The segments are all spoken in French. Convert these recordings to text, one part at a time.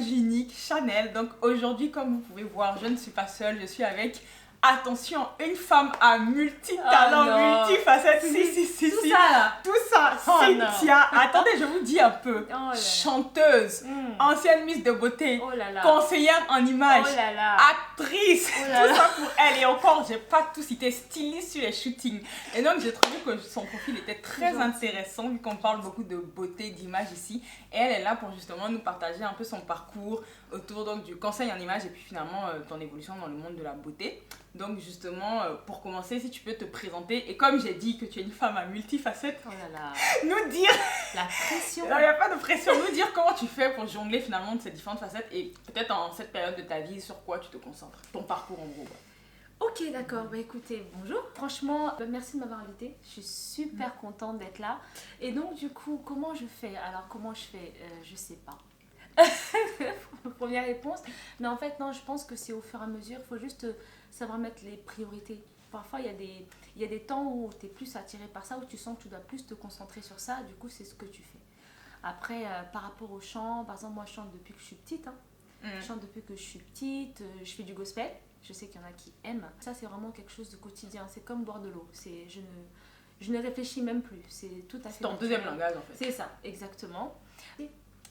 image unique, Chanel. Donc aujourd'hui, comme vous pouvez voir, je ne suis pas seule, je suis avec, attention, une femme à multi-talents, multifacettes. Si. Tout ça là. Tout ça, Cynthia. Attendez, je vous dis un peu. Chanteuse, ancienne Miss de beauté, conseillère en images, actrice, tout ça pour elle. Et encore, j'ai pas tout cité, styliste sur les shootings. Et donc, j'ai trouvé que son profil était très intéressant, vu qu'on parle beaucoup de beauté, d'image ici. Et elle est là pour justement nous partager un peu son parcours autour donc, du conseil en images et puis finalement ton évolution dans le monde de la beauté. Donc justement, pour commencer, si tu peux te présenter, et comme j'ai dit que tu es une femme à multifacettes, nous dire... La pression. Non, il n'y a pas de pression. Nous dire comment tu fais pour jongler finalement de ces différentes facettes et peut-être en cette période de ta vie, sur quoi tu te concentres, ton parcours en gros. Ok, d'accord. Bah écoutez, bonjour. Franchement, merci de m'avoir invitée. Je suis super contente d'être là. Et donc du coup, comment je fais? Alors comment je fais? Je sais pas. Première réponse. Mais en fait, non, je pense que c'est au fur et à mesure. Il faut juste savoir mettre les priorités. Parfois, il y a des temps où tu es plus attiré par ça, où tu sens que tu dois plus te concentrer sur ça. Du coup, c'est ce que tu fais. Après, par rapport au chant, par exemple, moi, je chante depuis que je suis petite. Je chante depuis que je suis petite. Je fais du gospel. Je sais qu'il y en a qui aiment. Ça, c'est vraiment quelque chose de quotidien. C'est comme boire de l'eau. Je ne réfléchis même plus. C'est tout à fait... C'est ton deuxième langage, en fait. C'est ça, exactement.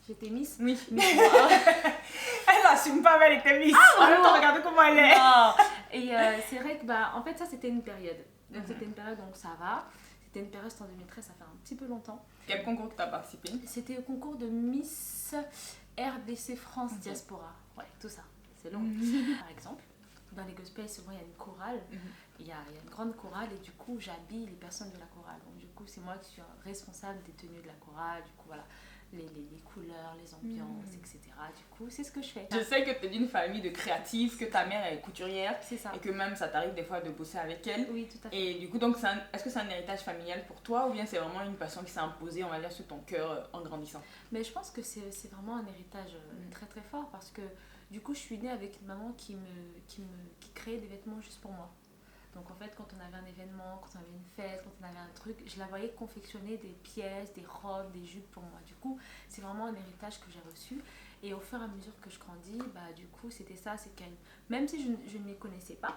J'étais Miss. Oui. Elle n'assume pas, mais elle était Miss. En même temps, regardez comment elle est. Non. Et c'est vrai que, en fait, ça, c'était une période. Donc, c'était une période, donc ça va. C'était une période, c'était en 2013, ça fait un petit peu longtemps. Quel concours que tu as participé? C'était au concours de Miss RDC France Diaspora. Ouais, tout ça. C'est long. Par exemple, dans les gospels, souvent, il y a une chorale. Il y a une grande chorale et du coup, j'habille les personnes de la chorale. Donc, du coup, c'est moi qui suis responsable des tenues de la chorale. Du coup, voilà. Les couleurs, les ambiances, etc. Du coup, c'est ce que je fais. Je sais que tu es d'une famille de créatifs, que ta mère est couturière. C'est ça. Et que même ça t'arrive des fois de bosser avec elle. Oui, tout à fait. Et du coup, donc, est-ce que c'est un héritage familial pour toi ou bien c'est vraiment une passion qui s'est imposée, on va dire, sur ton cœur en grandissant? Mais je pense que c'est vraiment un héritage très très fort parce que du coup, je suis née avec une maman qui créait des vêtements juste pour moi. Donc en fait, quand on avait un événement, quand on avait une fête, quand on avait un truc, je la voyais confectionner des pièces, des robes, des jupes pour moi. Du coup, c'est vraiment un héritage que j'ai reçu. Et au fur et à mesure que je grandis, du coup, c'était ça, c'est qu'elle, même si je ne les connaissais pas,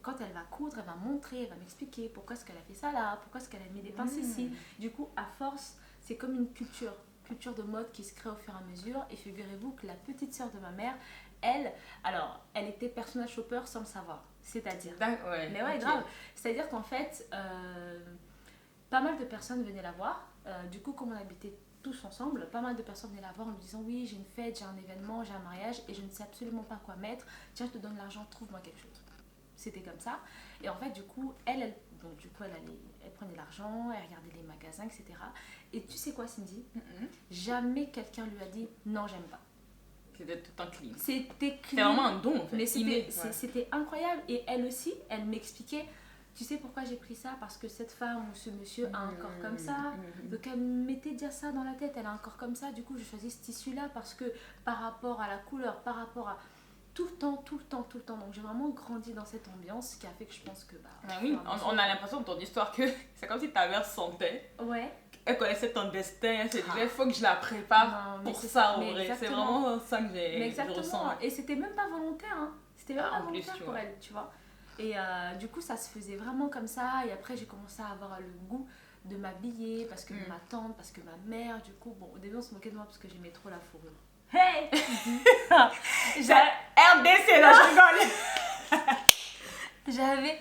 quand elle va coudre, elle va montrer, elle va m'expliquer pourquoi est-ce qu'elle a fait ça là, pourquoi est-ce qu'elle a mis des pinces ici. Du coup, à force, c'est comme une culture de mode qui se crée au fur et à mesure. Et figurez-vous que la petite sœur de ma mère, elle était personal shopper sans le savoir. C'est-à-dire. Mais ouais, grave. C'est-à-dire qu'en fait, pas mal de personnes venaient la voir. Du coup, comme on habitait tous ensemble, pas mal de personnes venaient la voir en lui disant oui, j'ai une fête, j'ai un événement, j'ai un mariage et je ne sais absolument pas quoi mettre. Tiens, je te donne l'argent, trouve-moi quelque chose. C'était comme ça. Et en fait, du coup, elle prenait l'argent, elle regardait les magasins, etc. Et tu sais quoi, Cindy? Jamais quelqu'un lui a dit non, j'aime pas. C'était tout un clean. C'était vraiment un don en fait. Mais c'était incroyable. Et elle aussi, elle m'expliquait, tu sais pourquoi j'ai pris ça? Parce que cette femme ou ce monsieur a un corps comme ça. Donc elle me mettait déjà ça dans la tête, elle a un corps comme ça. Du coup, je choisis ce tissu-là parce que par rapport à la couleur, par rapport à tout le temps. Donc j'ai vraiment grandi dans cette ambiance, ce qui a fait que je pense que... oui, on a l'impression de ton histoire que c'est comme si ta mère sentait. Ouais. Elle connaissait ton destin, elle se disait, il faut que je la prépare pour ça, en vrai. C'est vraiment ça que je ressens. Et c'était même pas volontaire, hein. C'était même pas volontaire pour elle, tu vois. Et du coup, ça se faisait vraiment comme ça. Et après, j'ai commencé à avoir le goût de m'habiller parce que ma tante, parce que ma mère, du coup, bon, au début, on se moquait de moi parce que j'aimais trop la fourrure. Hey! RDC, là, je rigole! J'avais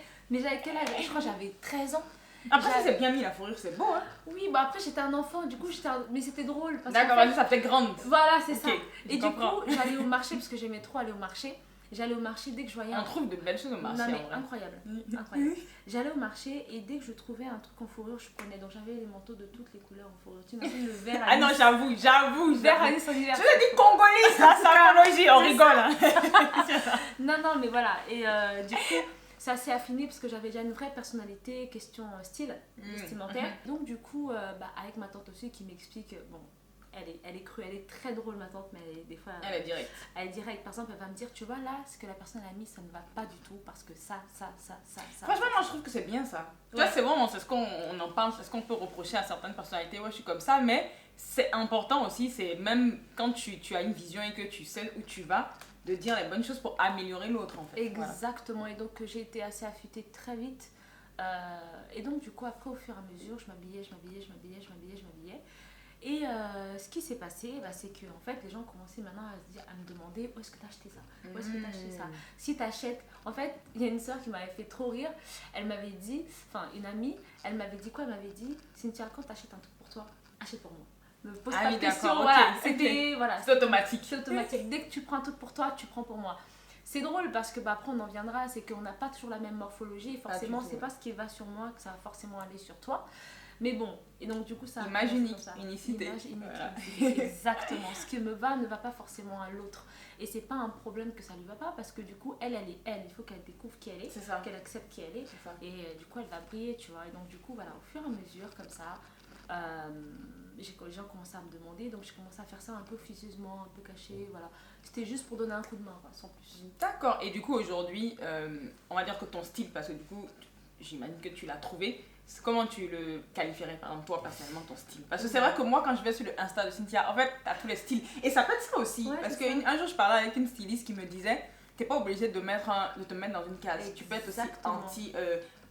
quel âge? Je crois que j'avais 13 ans. Après, ça c'est bien mis la fourrure, c'est beau, hein? Oui, après j'étais un enfant, du coup mais c'était drôle. D'accord, vas-y, ça fait grande. Voilà, c'est ça. Et du coup, j'allais au marché parce que j'aimais trop aller au marché. J'allais au marché dès que je voyais On trouve de belles choses au marché. Non, mais incroyable. J'allais au marché et dès que je trouvais un truc en fourrure, je prenais. Donc j'avais les manteaux de toutes les couleurs en fourrure. Tu imagines le vert à non, j'avoue. Vert à Nice en hiver. Tu l'as dit congolais, ça, symbologie, on rigole. Non, mais voilà. Et du coup, ça s'est affiné parce que j'avais déjà une vraie personnalité, question style, vestimentaire. Donc du coup, avec ma tante aussi qui m'explique, bon, elle est crue, elle est très drôle ma tante, mais des fois... Elle est directe. Elle est directe. Par exemple, elle va me dire, tu vois là, ce que la personne a mis, ça ne va pas du tout parce que ça. Franchement, moi je trouve que c'est bien ça. Tu vois, c'est vraiment, c'est ce qu'on en parle, c'est ce qu'on peut reprocher à certaines personnalités. Ouais, je suis comme ça, mais c'est important aussi, c'est même quand tu as une vision et que tu sais où tu vas, de dire les bonnes choses pour améliorer l'autre en fait. Exactement, voilà. Et donc j'ai été assez affûtée très vite. Et donc du coup après au fur et à mesure je m'habillais. Et ce qui s'est passé, c'est que en fait, les gens commençaient maintenant à me demander où est-ce que tu as acheté ça, où est-ce que tu as acheté ça. Si tu achètes, en fait, il y a une soeur qui m'avait fait trop rire. Elle m'avait dit, enfin une amie, elle m'avait dit quoi? Elle m'avait dit, Cynthia, quand tu achètes un truc pour toi, achète pour moi. Me pose pas de questions. Voilà, c'était voilà, c'est automatique. C'est automatique. Dès que tu prends un truc pour toi, tu prends pour moi. C'est drôle parce que après on en viendra, c'est qu'on n'a pas toujours la même morphologie et forcément c'est pas ce qui va sur moi que ça va forcément aller sur toi. Mais bon, et donc du coup ça... Image unique, unicité. Voilà. Exactement, ce qui me va ne va pas forcément à l'autre. Et c'est pas un problème que ça lui va pas parce que du coup elle est elle, il faut qu'elle découvre qui elle est, qu'elle accepte qui elle est. Et du coup elle va briller, tu vois. Et donc du coup voilà, au fur et à mesure comme ça, les gens commençaient à me demander, donc j'ai commencé à faire ça un peu officieusement, un peu caché, voilà. C'était juste pour donner un coup de main, quoi, sans plus. D'accord, et du coup aujourd'hui, on va dire que ton style, parce que du coup j'imagine que tu l'as trouvé, comment tu le qualifierais, par exemple, toi, personnellement, ton style? Parce que c'est vrai que moi, quand je vais sur le Insta de Cynthia, en fait, t'as tous les styles. Et ça peut être ça aussi. Ouais, parce qu'un jour, je parlais avec une styliste qui me disait, t'es pas obligée de te mettre dans une case. Exactement. Tu peux être aussi anti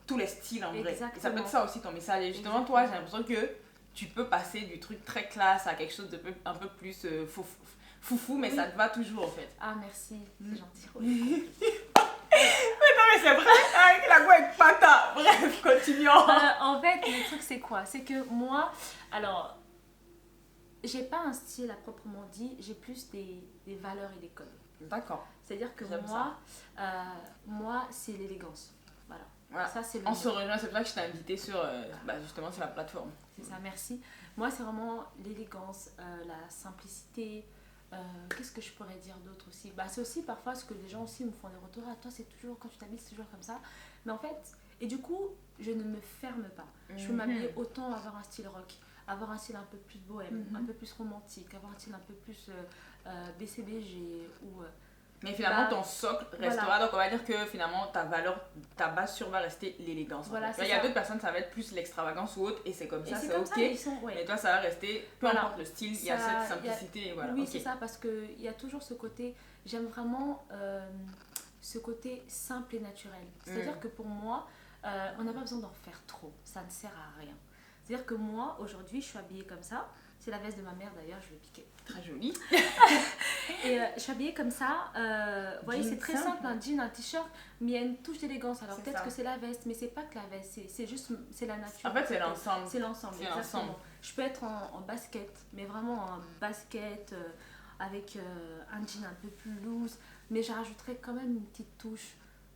tous les styles, en vrai. Et ça peut être ça aussi, ton message. Et justement, toi, j'ai l'impression que tu peux passer du truc très classe à quelque chose de un peu plus foufou, mais ça te va toujours, en fait. Ah, merci. C'est gentil. Mais non, mais c'est vrai, avec la goût avec pata. Bref, continuons. En fait, le truc, c'est quoi? C'est que moi, alors, j'ai pas un style à proprement dit, j'ai plus des valeurs et des codes. D'accord. C'est-à-dire que moi, c'est l'élégance. Voilà. Ça, c'est on se rejoint, c'est pour ça que je t'ai invité sur, justement, sur la plateforme. C'est ça, merci. Moi, c'est vraiment l'élégance, la simplicité. Qu'est-ce que je pourrais dire d'autre aussi? C'est aussi parfois ce que les gens aussi me font des retours. Ah, toi, c'est toujours, quand tu t'habilles, c'est toujours comme ça. Mais en fait, et du coup, je ne me ferme pas. Je peux m'habiller autant, avoir un style rock, avoir un style un peu plus bohème, un peu plus romantique, avoir un style un peu plus BCBG ou... Mais finalement, ton socle restera. Voilà. Donc, on va dire que finalement, ta base sûre va rester l'élégance. Voilà, il y a d'autres personnes, ça va être plus l'extravagance ou autre, et c'est comme ça, c'est ok. Mais toi, ça va rester, peu importe le style, il y a cette simplicité. Et voilà. Oui, c'est ça, parce qu'il y a toujours ce côté, j'aime vraiment ce côté simple et naturel. C'est-à-dire que pour moi, on n'a pas besoin d'en faire trop, ça ne sert à rien. C'est-à-dire que moi, aujourd'hui, je suis habillée comme ça. C'est la veste de ma mère d'ailleurs, je vais piquer. Très jolie. Et je suis habillée comme ça. Vous voyez, c'est très simple, un jean, un t-shirt, mais il y a une touche d'élégance. Alors peut-être que c'est la veste, mais c'est pas que la veste, c'est juste, c'est la nature. En fait, c'est l'ensemble. C'est l'ensemble, exactement. Je peux être en basket, mais vraiment en basket avec un jean un peu plus loose, mais je rajouterais quand même une petite touche.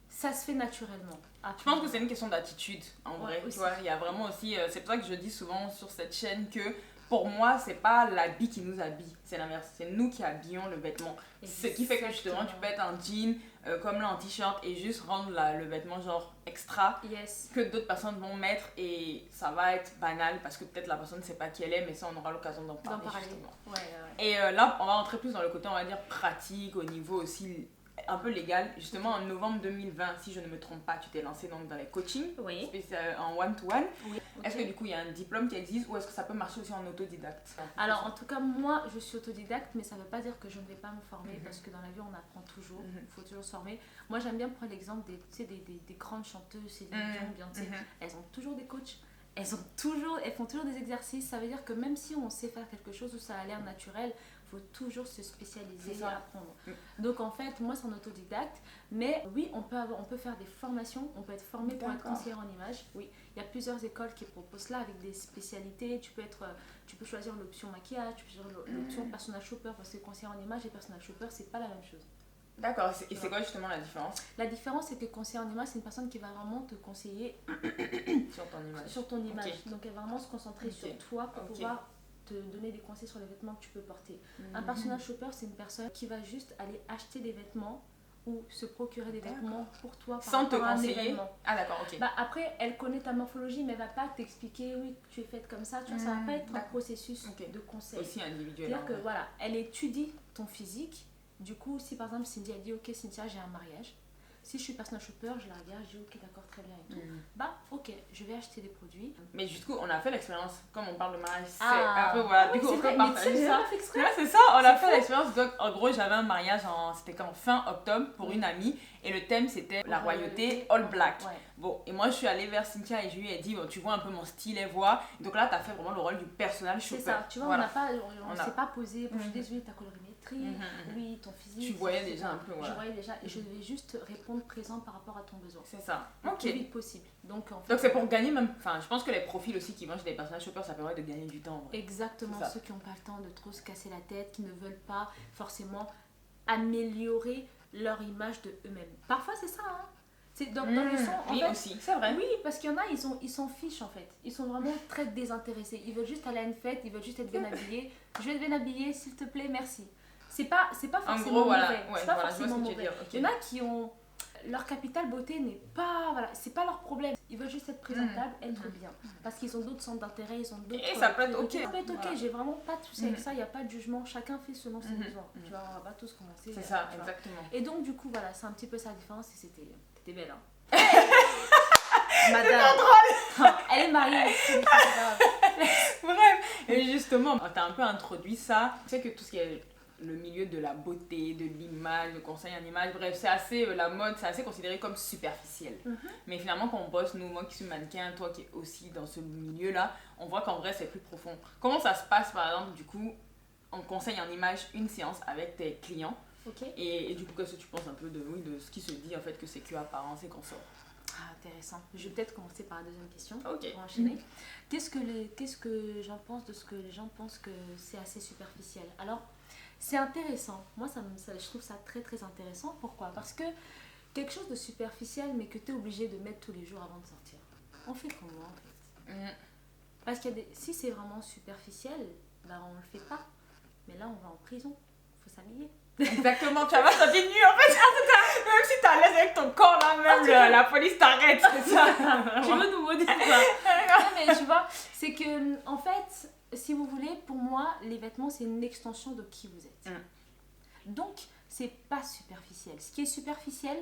Ça se fait naturellement. Je pense que c'est une question d'attitude, en vrai. Tu vois, il y a vraiment aussi, c'est pour ça que je dis souvent sur cette chaîne que pour moi, c'est pas l'habit qui nous habille, c'est l'inverse, c'est nous qui habillons le vêtement. Exactement. Ce qui fait que justement, tu peux être en jean, comme là en t-shirt, et juste rendre le vêtement genre extra, que d'autres personnes vont mettre, et ça va être banal parce que peut-être la personne ne sait pas qui elle est, mais ça, on aura l'occasion d'en parler justement. Et là, on va rentrer plus dans le côté, on va dire, pratique, au niveau aussi un peu légal. Justement, en novembre 2020, si je ne me trompe pas, tu t'es lancée donc dans les coachings, en one-to-one. Oui. Okay. Est-ce que du coup, il y a un diplôme qui existe ou est-ce que ça peut marcher aussi en autodidacte? Alors, en tout cas, moi, je suis autodidacte, mais ça ne veut pas dire que je ne vais pas me former parce que dans la vie, on apprend toujours. Il faut toujours se former. Moi, j'aime bien prendre l'exemple des grandes chanteuses, Céline Dion, Beyoncé. Elles ont toujours des coachs. Elles font toujours des exercices. Ça veut dire que même si on sait faire quelque chose où ça a l'air naturel, il faut toujours se spécialiser et apprendre. Donc en fait, moi c'est en autodidacte, mais oui, on peut faire des formations, on peut être formé pour être conseillère en image. Oui, il y a plusieurs écoles qui proposent cela avec des spécialités. Tu peux choisir l'option maquillage, tu peux choisir l'option personal shopper, parce que conseillère en image et personal shopper, c'est pas la même chose. D'accord, et c'est quoi justement la différence? La différence, c'est que conseiller en image, c'est une personne qui va vraiment te conseiller sur ton image. Okay. Donc elle va vraiment se concentrer sur toi pour pouvoir te donner des conseils sur les vêtements que tu peux porter. Un personal shopper, c'est une personne qui va juste aller acheter des vêtements ou se procurer des vêtements pour toi sans te conseiller. Ah d'accord, ok. Après, elle connaît ta morphologie, mais elle va pas t'expliquer, oui, tu es faite comme ça, tu vois, ça va pas être un processus de conseil. Aussi individuel. C'est-à-dire que voilà, elle étudie ton physique. Du coup, si par exemple Cindy a dit, ok Cynthia, j'ai un mariage, Si je suis personal shopper, je la regarde, je dis ok, d'accord, très bien et tout. Bah, ok, je vais acheter des produits. Mais du coup, on a fait l'expérience, comme on parle de mariage, c'est Ah. un peu, voilà, Oui, du coup, on c'est vrai, peut mais partager tu sais, ça. exprès. Ouais, c'est ça, on a fait l'expérience. Donc, en gros, j'avais un mariage, c'était quand fin octobre pour une amie, et le thème c'était la royauté all black. Ouais. Bon, et moi, je suis allée vers Cynthia et je lui ai dit, bon, tu vois un peu mon style et voix. Donc là, t'as fait vraiment le rôle du personal shopper. C'est ça, tu vois, voilà. on s'est pas posé, je suis désolée, ta colorimétrie, oui, ton physique. Tu voyais déjà un peu, voilà. Je voyais déjà, et je devais juste répondre présent par rapport à ton besoin. C'est ça. Le plus vite possible. Donc, en fait, donc c'est pour gagner même, enfin, je pense que les profils aussi qui mangent des personal shoppers, ça permet de gagner du temps. Ouais. Exactement, ceux qui n'ont pas le temps de trop se casser la tête, qui ne veulent pas forcément améliorer leur image de eux-mêmes. Parfois, c'est ça, hein. C'est dans le son, en oui, fait, aussi, c'est vrai. Oui, parce qu'il y en a, ils s'en fichent en fait. Ils sont vraiment très désintéressés. Ils veulent juste aller à une fête, ils veulent juste être bien habillés. Je vais être bien habillée, s'il te plaît, merci. C'est pas forcément mauvais. Ouais, c'est pas voilà, forcément mauvais. Okay. Il y en a qui ont leur capital beauté n'est pas, voilà, c'est pas leur problème. Ils veulent juste être présentables, être bien. Parce qu'ils ont d'autres centres d'intérêt, ils ont d'autres. Et ça peut être ok. Ça peut être ok. Voilà. J'ai vraiment pas de soucis avec ça. Il y a pas de jugement. Chacun fait selon ses besoins. Tu vois, on va pas tous commencer. C'est ça, exactement. Et donc du coup, voilà, c'est un petit peu ça la différence. Et c'était belle, hein. Madame. C'est drôle. Elle est mariée. Bref, et justement, tu as un peu introduit ça. Tu sais que tout ce qui est le milieu de la beauté, de l'image, le conseil en image, bref, c'est assez, la mode, c'est assez considéré comme superficiel. Mais finalement, quand on bosse, nous, moi qui suis mannequin, toi qui es aussi dans ce milieu-là, on voit qu'en vrai, c'est plus profond. Comment ça se passe, par exemple, du coup, en conseil en image, une séance avec tes clients? Okay. Et du coup, qu'est-ce que tu penses un peu de ce qui se dit, en fait, que c'est que apparence et qu'on sort? Ah, intéressant. Je vais peut-être commencer par la deuxième question pour enchaîner. Qu'est-ce que j'en pense de ce que les gens pensent que c'est assez superficiel? Alors, c'est intéressant. Moi, je trouve ça très très intéressant. Pourquoi? Parce que quelque chose de superficiel, mais que tu es obligé de mettre tous les jours avant de sortir. On fait comment en fait? Parce qu'il y a si c'est vraiment superficiel, ben on le fait pas. Mais là, on va en prison. Il faut s'habiller. Exactement, tu vas pas sortir nu en fait. Même si t'es à l'aise avec ton corps là, même la police t'arrête, c'est ça. Tu veux nous modeler quoi? Non mais tu vois, c'est que en fait, si vous voulez, pour moi, les vêtements c'est une extension de qui vous êtes. Donc, c'est pas superficiel. Ce qui est superficiel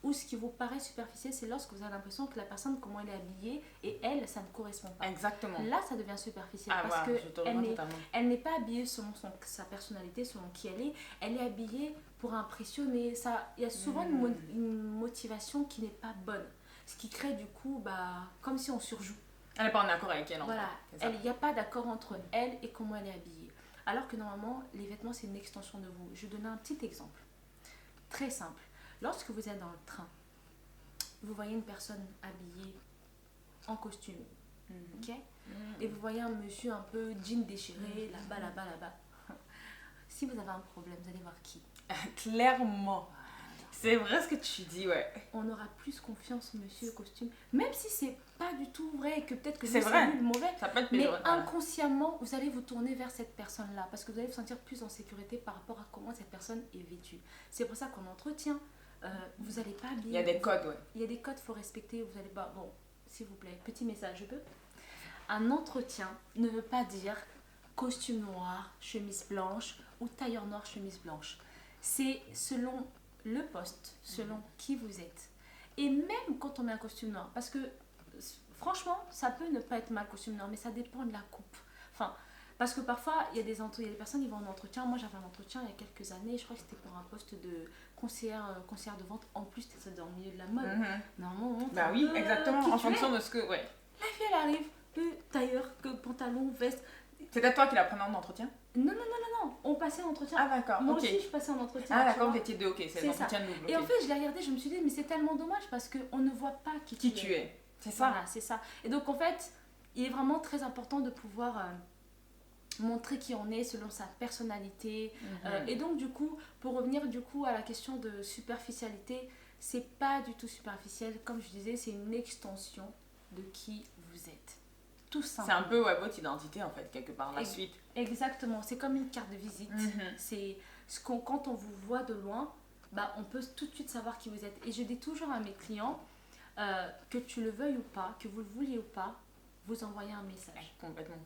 ou ce qui vous paraît superficiel, c'est lorsque vous avez l'impression que la personne, comment elle est habillée, et elle, ça ne correspond pas. Exactement. Là, ça devient superficiel parce que elle n'est pas habillée selon sa personnalité, selon qui elle est habillée pour impressionner. Il y a souvent une motivation qui n'est pas bonne, ce qui crée du coup, comme si on surjoue. Elle n'est pas en accord avec elle. Voilà, il n'y a pas d'accord entre elle et comment elle est habillée. Alors que normalement, les vêtements, c'est une extension de vous. Je vais donner un petit exemple, très simple. Lorsque vous êtes dans le train, vous voyez une personne habillée en costume, ok? Et vous voyez un monsieur un peu jean déchiré, là-bas. Si vous avez un problème, vous allez voir qui? Clairement. C'est vrai ce que tu dis, ouais. On aura plus confiance, monsieur costume, même si c'est pas du tout vrai, que peut-être que c'est vrai. Le mauvais. Ça peut être mais inconsciemment, vous allez vous tourner vers cette personne-là parce que vous allez vous sentir plus en sécurité par rapport à comment cette personne est vêtue. C'est pour ça qu'en entretien, vous n'allez pas habiller. Il y a des codes, ouais. Il y a des codes, il faut respecter. Vous allez pas. Bon, s'il vous plaît, petit message, je peux. Un entretien ne veut pas dire costume noir, chemise blanche ou tailleur noir, chemise blanche. C'est selon le poste, selon qui vous êtes. Et même quand on met un costume noir, parce que franchement, ça peut ne pas être mal costume noir, mais ça dépend de la coupe. Enfin, parce que parfois, il y a des personnes qui vont en entretien. Moi, j'avais un entretien il y a quelques années, je crois que c'était pour un poste de conseillère de vente. En plus, c'était dans le milieu de la mode. Normalement, oui, exactement, en fonction de ce que... Ouais. La fille, elle arrive, tailleur, pantalon, veste. C'était toi qui la prenais en entretien? Non, on passait en entretien. Ah d'accord, moi aussi je passais en entretien. Ah d'accord, vous étiez deux, ok, c'est l'entretien double. Et en fait je l'ai regardé, je me suis dit mais c'est tellement dommage parce qu'on ne voit pas qui tu es. C'est ça. Voilà, c'est ça. Et donc en fait, il est vraiment très important de pouvoir montrer qui on est selon sa personnalité. Et donc du coup, pour revenir du coup à la question de superficialité, c'est pas du tout superficiel, comme je disais, c'est une extension de qui vous êtes. Tout simplement. C'est un peu votre identité en fait, quelque part, la suite. Exactement, c'est comme une carte de visite. C'est quand on vous voit de loin, on peut tout de suite savoir qui vous êtes. Et je dis toujours à mes clients, que tu le veuilles ou pas, que vous le vouliez ou pas, vous envoyez un message. Complètement.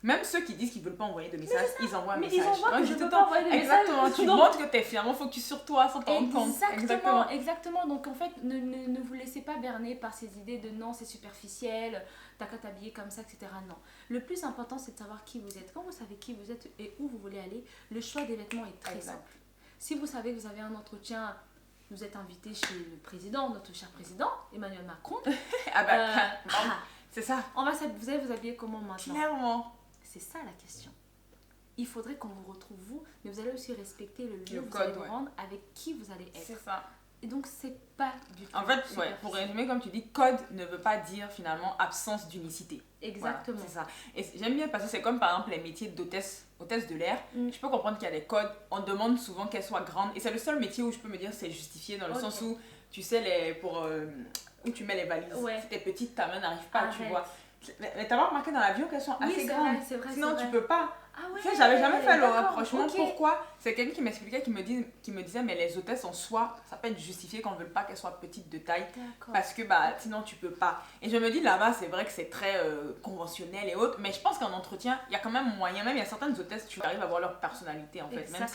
Même ceux qui disent qu'ils veulent pas envoyer de messages, ils envoient un message. Ils envoient que je peux pas envoyer de messages. Exactement, tu montres que t'es finalement focus sur toi sans t'en rendre compte. Exactement. Donc en fait, ne vous laissez pas berner par ces idées de non, c'est superficiel, t'as qu'à t'habiller comme ça, etc. Non. Le plus important, c'est de savoir qui vous êtes. Quand vous savez qui vous êtes et où vous voulez aller, le choix des vêtements est très simple. Si vous savez que vous avez un entretien, vous êtes invité chez le président, notre cher président, Emmanuel Macron. C'est ça. Vous allez vous habiller comment maintenant? Clairement. C'est ça la question. Il faudrait qu'on vous retrouve vous, mais vous allez aussi respecter le lieu où vous allez vous rendre, avec qui vous allez être. C'est ça. Et donc c'est pas du tout. En fait, pour résumer, comme tu dis, code ne veut pas dire finalement absence d'unicité. Exactement. Voilà, c'est ça. Et j'aime bien parce que c'est comme par exemple les métiers hôtesse de l'air. Je peux comprendre qu'il y a des codes. On demande souvent qu'elles soient grandes. Et c'est le seul métier où je peux me dire c'est justifié dans le sens où tu sais où tu mets les valises. Si t'es petite, ta main n'arrive pas, tu vois. Mais t'as pas remarqué dans l'avion qu'elles sont assez grandes. C'est vrai, sinon tu peux pas. Ouais, tu sais, j'avais jamais fait le rapprochement. Pourquoi? C'est quelqu'un qui m'expliquait, qui me disait mais les hôtesses en soi, ça peut être justifié qu'on ne veut pas qu'elles soient petites de taille. Parce que sinon tu peux pas. Et je me dis là-bas, c'est vrai que c'est très conventionnel et autres, mais je pense qu'en entretien, il y a quand même moyen, même il y a certaines hôtesses, tu arrives à voir leur personnalité en fait. Exactement. Même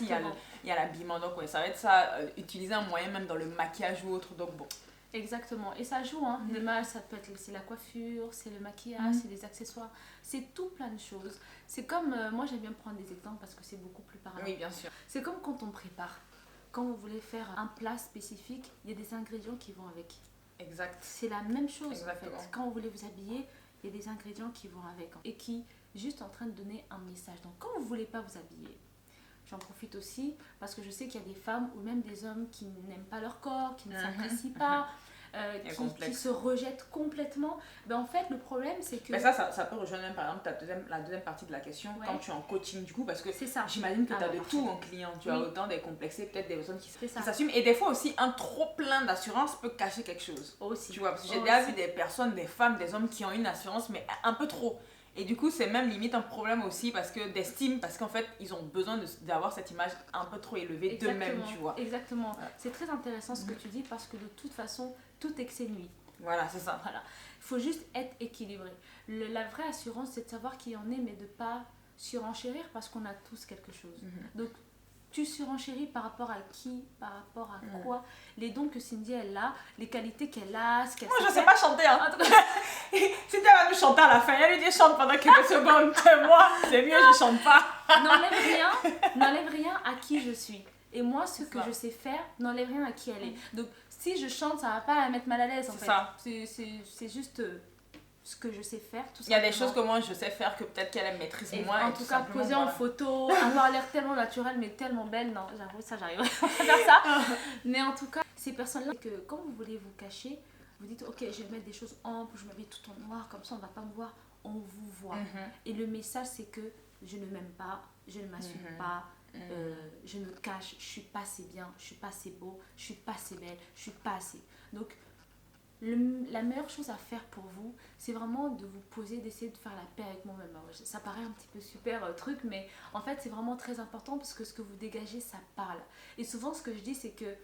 s'il y a l'habillement, donc ça va être ça, utiliser un moyen même dans le maquillage ou autre, donc bon. Exactement, et ça joue, hein. L'image, ça peut être c'est la coiffure, c'est le maquillage, c'est les accessoires, c'est tout plein de choses. C'est comme, moi j'aime bien prendre des exemples parce que c'est beaucoup plus parlant. Oui, bien sûr. C'est comme quand on prépare. Quand vous voulez faire un plat spécifique, il y a des ingrédients qui vont avec. Exact. C'est la même chose. Exactement. En fait. Quand vous voulez vous habiller, il y a des ingrédients qui vont avec et qui juste en train de donner un message. Donc quand vous voulez pas vous habiller, j'en profite aussi parce que je sais qu'il y a des femmes ou même des hommes qui n'aiment pas leur corps, qui ne s'apprécient pas, qui se rejettent complètement. Ben, en fait, le problème, c'est que... Mais ça peut rejoindre même par exemple la deuxième partie de la question quand tu es en coaching du coup, parce que j'imagine que tu as de tout en client. Tu as autant des complexés, peut-être des personnes qui s'assument. Et des fois aussi, un trop plein d'assurance peut cacher quelque chose. Aussi. Tu vois, parce que j'ai déjà vu des personnes, des femmes, des hommes qui ont une assurance, mais un peu trop. Et du coup, c'est même limite un problème aussi d'estime, parce qu'en fait, ils ont besoin d'avoir cette image un peu trop élevée d'eux-mêmes, tu vois. Exactement. Ouais. C'est très intéressant ce que tu dis, parce que de toute façon, tout excès nuit. Voilà, c'est ça. Voilà. Il faut juste être équilibré. La vraie assurance, c'est de savoir qui en est, mais de ne pas surenchérir, parce qu'on a tous quelque chose. Donc, tu surenchéris par rapport à qui, par rapport à quoi, les dons que Cindy elle a, les qualités qu'elle a, ce qu'elle sait. Moi je sais pas chanter hein. Cindy va nous chanter à la fin, elle lui dit chante pendant quelques secondes, moi c'est mieux je chante pas. N'enlève rien à qui je suis. Et moi ce que je sais faire, n'enlève rien à qui elle est. Donc si je chante, ça va pas la mettre mal à l'aise en fait. C'est juste... ce que je sais faire, tout ça. Il y a des choses que moi je sais faire que peut-être qu'elle maîtrise moins. En tout cas, poser en photo, avoir l'air tellement naturel mais tellement belle, non, j'avoue, ça j'arrive à faire ça. Mais en tout cas, ces personnes-là, que quand vous voulez vous cacher, vous dites ok, je vais mettre des choses amples, je m'habille tout en noir, comme ça on va pas me voir, on vous voit. Et le message c'est que je ne m'aime pas, je ne m'assume pas. Je me cache, je suis pas assez bien, je suis pas assez beau, je suis pas assez belle, je suis pas assez. Donc la meilleure chose à faire pour vous, c'est vraiment de vous poser, d'essayer de faire la paix avec moi-même. Ça paraît un petit peu super truc, mais en fait c'est vraiment très important parce que ce que vous dégagez, ça parle. Et souvent ce que je dis, c'est que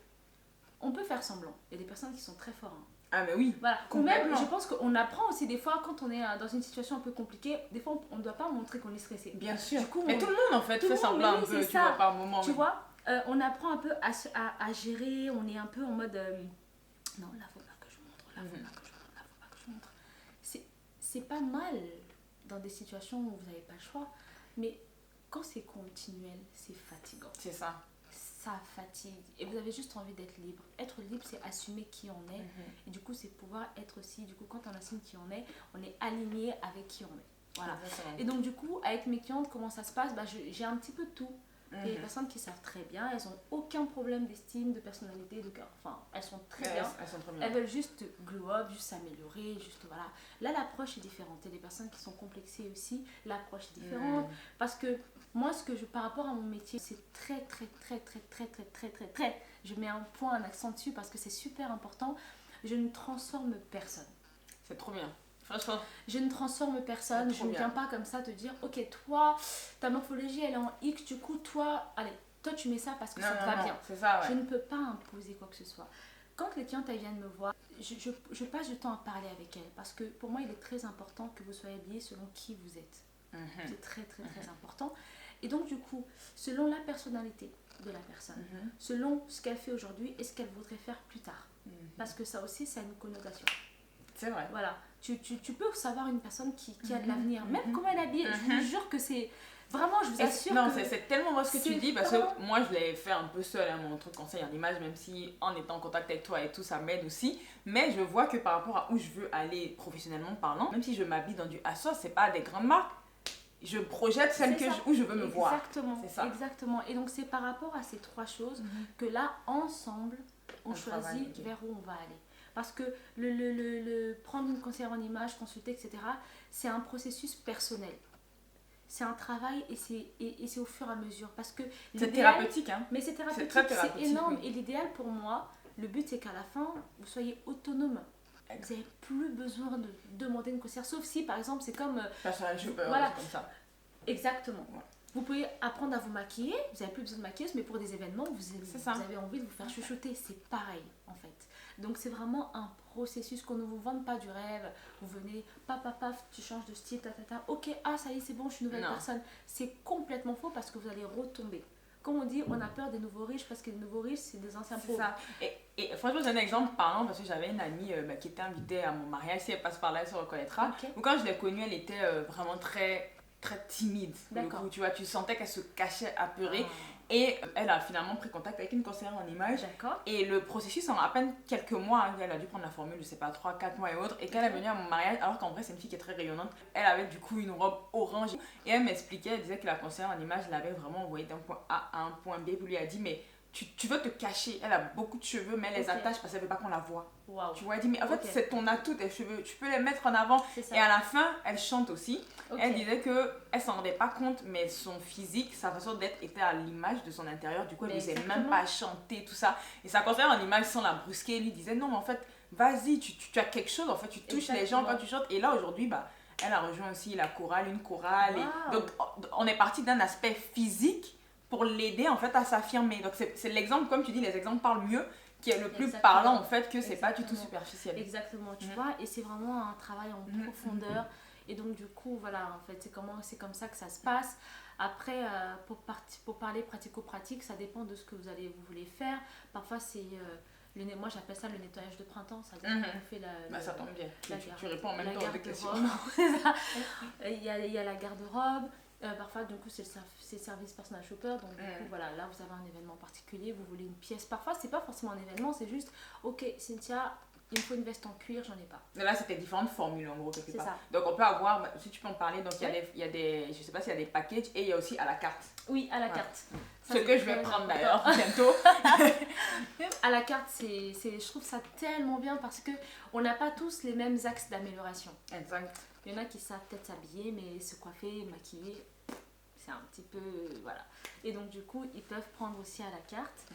on peut faire semblant. Il y a des personnes qui sont très fortes. Hein. Ah mais oui, voilà. Ou même, je pense qu'on apprend aussi des fois quand on est dans une situation un peu compliquée, des fois on ne doit pas montrer qu'on est stressé. Bien sûr. Du coup, mais tout le monde en fait fait semblant un peu, tu vois, par moment. Tu vois, on apprend un peu à gérer, on est un peu en mode non, là faut pas que je montre, là faut pas que je montre, là faut pas que je montre. C'est pas mal dans des situations où vous n'avez pas le choix, mais quand c'est continuel, c'est fatigant. C'est ça. Ça fatigue et vous avez juste envie d'être libre. Être libre, c'est assumer qui on est et du coup c'est pouvoir être aussi, du coup quand on assume qui on est aligné avec qui on est. Voilà. Et donc du coup avec mes clientes, comment ça se passe, j'ai un petit peu de tout. Il y a des personnes qui savent très bien, elles n'ont aucun problème d'estime, de personnalité, de cœur. Enfin, elles sont très bien. Elles veulent juste glow up, juste s'améliorer, juste voilà. Là, l'approche est différente. Il y a des personnes qui sont complexées aussi, l'approche est différente. Parce que moi, par rapport à mon métier, c'est très, je mets un point, un accent dessus parce que c'est super important. Je ne transforme personne. C'est trop bien. Franchement. Je ne transforme personne, je ne viens pas comme ça te dire ok, toi, ta morphologie elle est en X, du coup, toi tu mets ça parce que ça te va bien. C'est ça, ouais. Je ne peux pas imposer quoi que ce soit. Quand les clientes elles viennent me voir, je passe du temps à parler avec elles parce que pour moi il est très important que vous soyez habillés selon qui vous êtes. C'est très, très, très important. Et donc, du coup, selon la personnalité de la personne, selon ce qu'elle fait aujourd'hui et ce qu'elle voudrait faire plus tard. Parce que ça aussi, ça a une connotation. C'est vrai. Voilà. Tu peux savoir une personne qui a de l'avenir, même comment elle habille. Je vous jure que c'est... Vraiment, je vous assure non, c'est tellement vrai ce que tu dis, parce que moi, je l'ai fait un peu seul, mon truc conseil en image, même si en étant en contact avec toi et tout, ça m'aide aussi. Mais je vois que par rapport à où je veux aller professionnellement parlant, même si je m'habille dans du ASOS, c'est pas des grandes marques, je projette celle où je veux me voir. Exactement, c'est ça. Exactement. Et donc, c'est par rapport à ces trois choses que là, ensemble, on choisit vers où on va aller. Parce que le prendre une conseillère en image, consulter, etc., c'est un processus personnel. C'est un travail et c'est au fur et à mesure. Parce que c'est thérapeutique, hein. Mais c'est thérapeutique, c'est énorme. Oui. Et l'idéal pour moi, le but c'est qu'à la fin, vous soyez autonome. Vous n'avez plus besoin de demander une conseillère. Sauf si, par exemple, c'est comme... voilà. Comme ça. Exactement. Ouais. Vous pouvez apprendre à vous maquiller. Vous n'avez plus besoin de maquilleuse, mais pour des événements, vous avez envie de vous faire chuchoter. C'est pareil, en fait. Donc c'est vraiment un processus, qu'on ne vous vende pas du rêve. Vous venez, paf, tu changes de style, ok, ça y est, c'est bon, je suis une nouvelle personne. C'est complètement faux parce que vous allez retomber. Comme on dit, on a peur des nouveaux riches parce que les nouveaux riches, c'est des anciens pauvres. C'est ça. Et franchement, j'ai un exemple parlant parce que j'avais une amie qui était invitée à mon mariage. Si elle passe par là, elle se reconnaîtra. Okay. Donc quand je l'ai connue, elle était vraiment très, très timide. D'accord. Tu vois, tu sentais qu'elle se cachait apeurée. Et elle a finalement pris contact avec une conseillère en image. D'accord. Et le processus, en à peine quelques mois, elle a dû prendre la formule, je sais pas, 3-4 mois et autres. Et quand elle est venue à mon mariage, alors qu'en vrai, c'est une fille qui est très rayonnante, elle avait du coup une robe orange. Et elle m'expliquait, elle disait que la conseillère en image l'avait vraiment envoyée d'un point A à un point B. Puis lui a dit, mais tu veux te cacher. Elle a beaucoup de cheveux, mais elle les attache parce qu'elle veut pas qu'on la voit. Wow. Tu vois, elle dit, mais en fait, c'est ton atout, tes cheveux. Tu peux les mettre en avant. Et à la fin, elle chante aussi. Elle disait qu'elle s'en rendait pas compte, mais son physique, sa façon d'être était à l'image de son intérieur. Du coup, elle ne faisait même pas chanter, tout ça. Et sa conseillère en image, sans la brusquer, lui disait, non, mais en fait, vas-y, tu as quelque chose. En fait, tu touches les gens quand tu chantes. Et là, aujourd'hui, elle a rejoint aussi la chorale, une chorale. Wow. Et donc, on est parti d'un aspect physique pour l'aider en fait à s'affirmer. Donc c'est l'exemple, comme tu dis, les exemples parlent mieux, qui est le plus parlant en fait, que c'est pas du tout superficiel. Exactement, tu vois, et c'est vraiment un travail en profondeur. Et donc du coup, voilà, en fait, c'est comme ça que ça se passe. Après, pour parler pratico-pratique, ça dépend de ce que vous voulez faire. Parfois, c'est... moi j'appelle ça le nettoyage de printemps, ça veut dire qu'on fait ça tombe bien, tu réponds en même temps aux deux questions. Il y a la garde-robe. Parfois, du coup, c'est le service personal shopper. Donc, du coup, voilà, là, vous avez un événement particulier, vous voulez une pièce. Parfois, c'est pas forcément un événement, c'est juste, ok, Cynthia, il me faut une veste en cuir, j'en ai pas. Mais là, c'était différentes formules, en gros, quelque part. Ça. Donc, on peut avoir, si tu peux en parler, donc il y a des, je sais pas s'il y a des packages et il y a aussi à la carte. Oui, à la carte. Ça, ce que je vais prendre d'ailleurs bientôt. À la carte, je trouve ça tellement bien parce que on n'a pas tous les mêmes axes d'amélioration. Exact. Il y en a qui savent peut-être s'habiller, mais se coiffer, maquiller, c'est un petit peu... voilà. Et donc, du coup, ils peuvent prendre aussi à la carte.